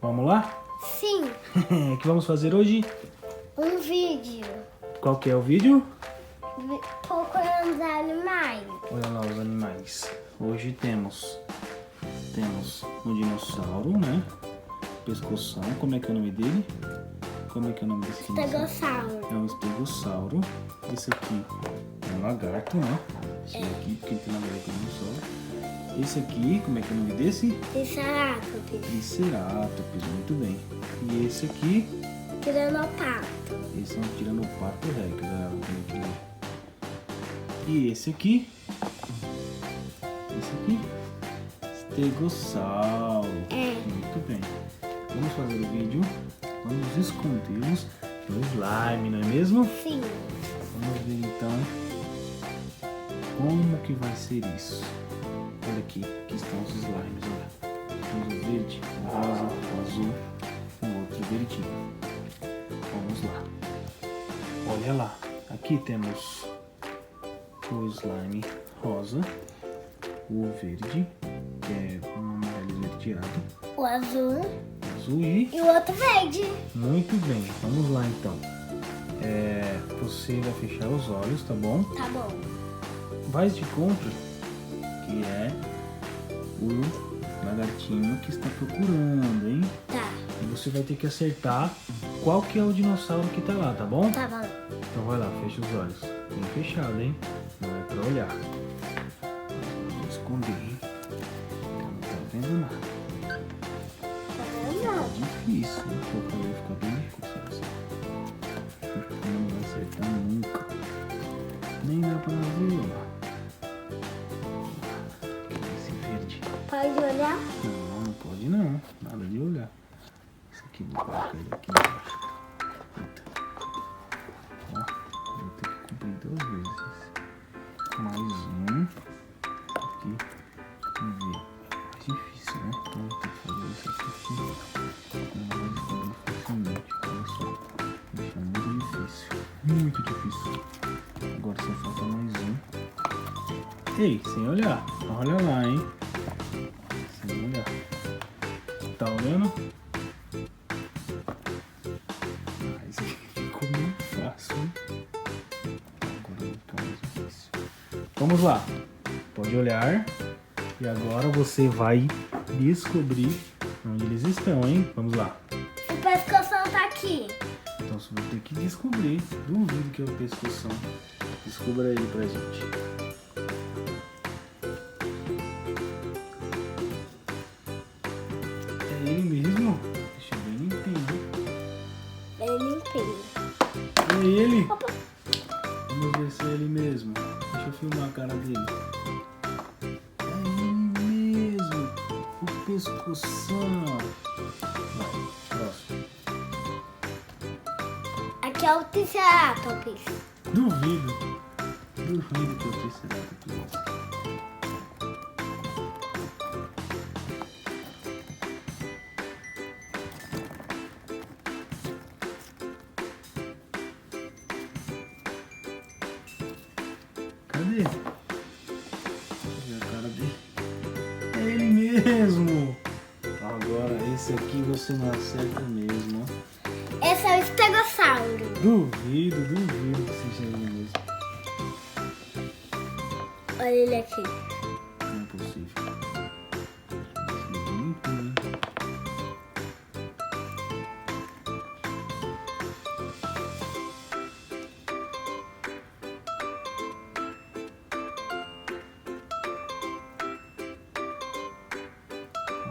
Vamos lá? Sim, O que vamos fazer hoje? um vídeo Qual que é o vídeo? procurando os animais. Olha lá os animais. Hoje temos um dinossauro, né? Pescoção. Como é que é o nome dele? Como é que é o nome desse dinossauro? Estegossauro. É um estegossauro. Esse aqui é um lagarto, né? Esse aqui, que tem na América do Sul. Esse aqui, como é que é o nome desse? Triceratops. Triceratops, muito bem. E esse aqui, Tiranopato. esse é um tiranopato rex, galera. Tem aqui. E esse aqui, estegossauro. É. Muito bem. Vamos fazer o vídeo. Vamos escondê-los no slime, não é mesmo? Sim. Vamos ver então como que vai ser isso. Olha aqui, aqui estão os slimes, olha. Temos o verde, o rosa, o azul, o outro verdinho. Vamos lá. Olha lá, aqui temos o slime rosa, o verde, que é um amarelo esverdeado, O azul azul e... e o outro verde. Muito bem, vamos lá então. Você vai fechar os olhos, tá bom? Tá bom. Faz de conta que é o lagartinho que está procurando, hein? Tá. E você vai ter que acertar qual que é o dinossauro que tá lá, tá bom? Tá bom. Então vai lá, fecha os olhos. Bem fechado, hein? Não é pra olhar. Vou esconder, hein? Não tá vendo nada. Tá vendo? Difícil, hein? O papai vai ficar bem difícil. Não vai acertar nunca. Nem dá pra ver, ó. Esse verde. Pode olhar? Não, não pode não. Nada de olhar. Isso aqui vou colocar ele aqui embaixo. Eita. Ó, vou ter que cumprir 2 vezes. Mais um. Aqui. Vamos ver. É difícil, né? Então vou ter que fazer isso aqui. Não vai escolher facilmente. Olha só. Isso é muito difícil. Muito difícil. Agora só falta mais um. Ei, sem olhar. Olha lá, hein? Sem olhar. Tá olhando? Ah, esse aqui ficou muito fácil, hein? Agora vai ficar mais difícil. Vamos lá. Pode olhar. E agora você vai descobrir onde eles estão, hein? Vamos lá. O pescoção tá aqui. Então você vai ter que descobrir. Duvido que é o pescoção. Descubra ele pra gente. É ele mesmo? Deixa eu ver limpinho. Bem limpinho. É ele? Opa. Vamos ver se é ele mesmo. Deixa eu filmar a cara dele. É ele mesmo. O pescoção. Vai, próximo. Aqui é o Triceratops. Duvido. Duvido que eu Triceratops. Cadê? Deixa eu ver a cara dele. É ele mesmo! Agora, esse aqui você não acerta mesmo. Esse é o estegossauro. Duvido que seja ele mesmo. Olha ele aqui. Não é possível. Esse é limpinho.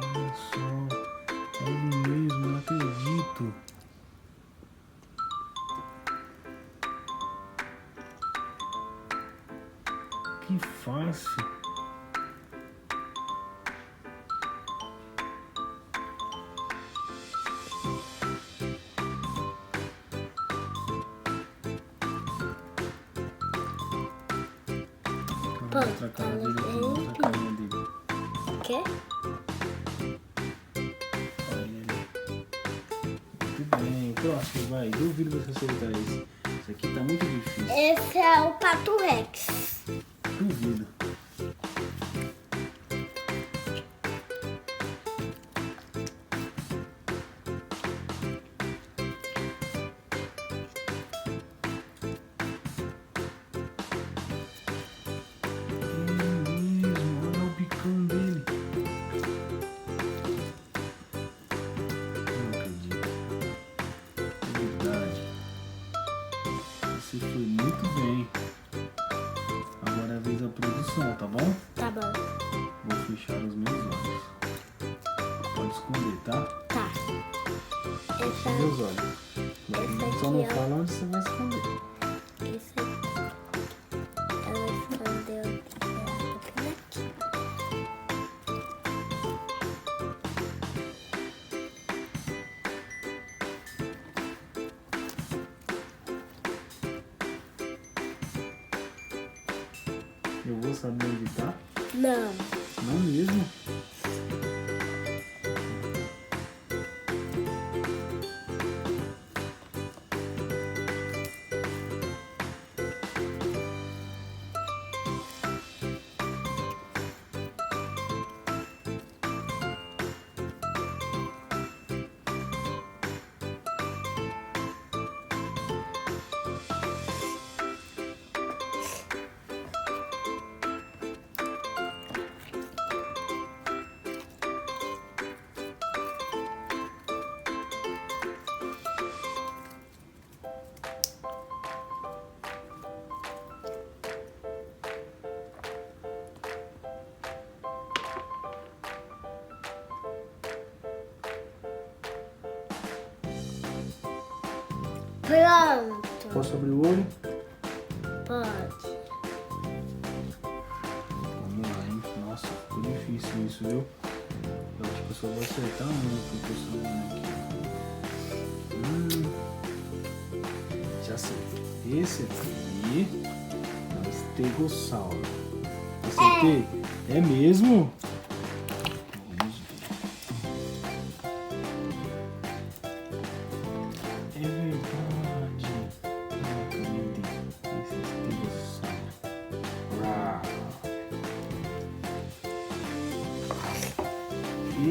Olha só. É ele mesmo, não acredito. Que fácil. Mostra a cara dele aqui, mostra a carinha dele. O quê? Olha ele. Muito bem, próximo, vai. Duvido você acertar esse. Esse aqui tá muito difícil. Esse é o Pato Rex. Duvido. foi muito bem. Agora é a vez da produção, tá bom? Tá bom. Vou fechar os meus olhos. Pode esconder, tá? Tá. Fecha Essa, meus olhos. essa Só não aqui, ó. fala onde você vai esconder. Esse aqui. Ela escondeu aqui. Eu vou saber onde tá? Não. Não mesmo? Pronto. Posso abrir o olho? Pode. Vamos lá, hein? Nossa, ficou difícil isso, viu? Eu acho que eu só vou acertar um que eu tô sabendo aqui. Já sei. Esse aqui é o estegossauro. Acertei? É mesmo? Vamos ver. É verdade. Cadê? Esse estegossauro. Uau.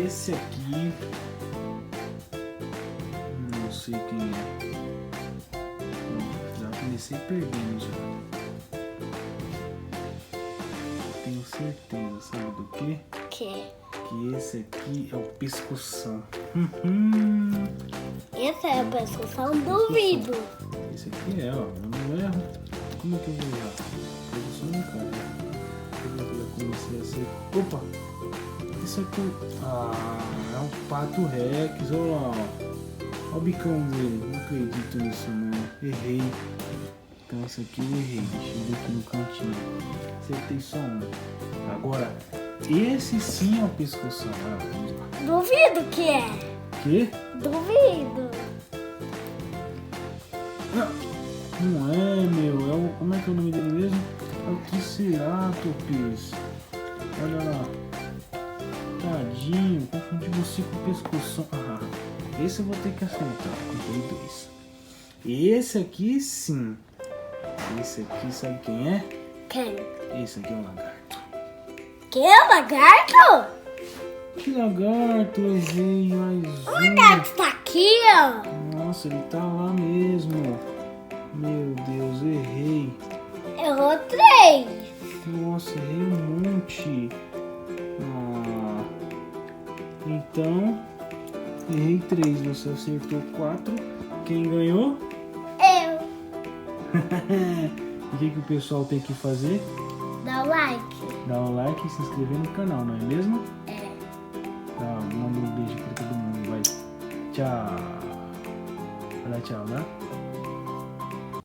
Esse aqui, não sei quem é. Já comecei perdendo já. Tenho certeza, sabe do quê? Que? Que esse aqui é o pescoção. Esse é o pescoção do vidro. Esse aqui é, ó. Eu não erro. Como é que eu vou errar? Pescoção não cai. Eu já comecei a ser. Opa! Isso aqui é um pato rex, olha lá, ó. Olha o bicão dele, não acredito nisso não, errei. Então esse aqui eu errei, deixa eu ver aqui no cantinho. Acertei só um. Agora, esse sim é o pescoção. Vamos lá. Duvido que é. Que? Duvido. Não é, meu, é o, como é que é o nome dele mesmo? É o Triceratops. Olha lá. Tadinho, confundi você com o pescoção. Esse eu vou ter que acertar. Comprei dois. Esse aqui sim. Esse aqui sabe quem é? Quem? Esse aqui é o lagarto. Que é o lagarto? Que lagarto? Errei mais O um. lagarto tá aqui, ó. Nossa, ele tá lá mesmo. Meu Deus, errei. Errou 3. Nossa, errei um monte. Então, errei 3, você acertou 4. Quem ganhou? Eu. O que o pessoal tem que fazer? Dá o like. Dar um like e se inscrever no canal, não é mesmo? É. Tá, manda um beijo pra todo mundo, vai. Tchau. Fala tchau, né?